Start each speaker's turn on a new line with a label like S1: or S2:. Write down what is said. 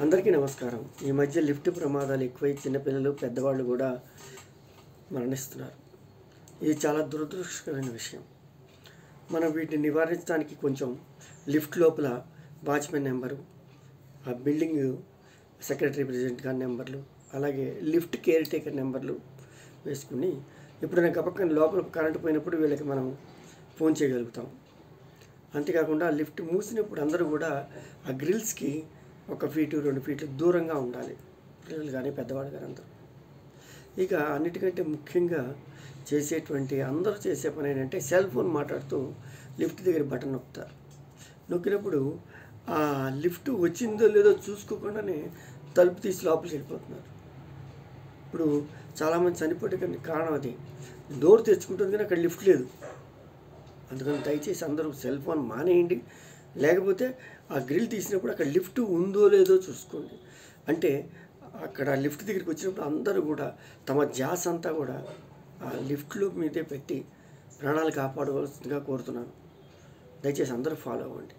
S1: అందరికీ నమస్కారం. ఈ మధ్య లిఫ్ట్ ప్రమాదాలు ఎక్కువై చిన్నపిల్లలు పెద్దవాళ్ళు కూడా మరణిస్తున్నారు. ఇది చాలా దురదృష్టకరమైన విషయం. మనం వీటిని నివారించడానికి కొంచెం లిఫ్ట్ లోపల వాచ్మెన్ నెంబరు, ఆ బిల్డింగ్ సెక్రటరీ ప్రెసిడెంట్ గారి నెంబర్లు, అలాగే లిఫ్ట్ కేర్ టేకర్ నెంబర్లు వేసుకుని ఎప్పుడైనా గబక్కన లోపల కరెంటు పోయినప్పుడు వీళ్ళకి మనం ఫోన్ చేయగలుగుతాం. అంతేకాకుండా లిఫ్ట్ మూసినప్పుడు అందరూ కూడా ఆ గ్రిల్స్కి 1 ఫీటు 2 ఫీట్లు దూరంగా ఉండాలి, పిల్లలు కానీ పెద్దవాళ్ళు కానీ అందరూ. ఇక అన్నిటికంటే ముఖ్యంగా అందరూ చేసే పని ఏంటంటే సెల్ ఫోన్ మాట్లాడుతూ లిఫ్ట్ దగ్గర బటన్ నొక్కుతారు. నొక్కినప్పుడు ఆ లిఫ్ట్ వచ్చిందో లేదో చూసుకోకుండానే తలుపు తీసి లోపలికి వెళ్ళిపోతున్నారు. ఇప్పుడు చాలామంది చనిపోవడానికి కారణం అది. డోర్ తెచ్చుకుంటుంది కానీ అక్కడ లిఫ్ట్ లేదు. అందుకని దయచేసి అందరూ సెల్ ఫోన్ మానేయండి. లేకపోతే ఆ గ్రిల్ తీసినప్పుడు అక్కడ లిఫ్ట్ ఉందో లేదో చూసుకోండి. అంటే అక్కడ లిఫ్ట్ దగ్గరికి వచ్చినప్పుడు అందరూ కూడా తమ ధ్యాస అంతా కూడా ఆ లిఫ్ట్లో మీదే పెట్టి ప్రాణాలు కాపాడవలసిందిగా కోరుతున్నాను. దయచేసి అందరూ ఫాలో అవ్వండి.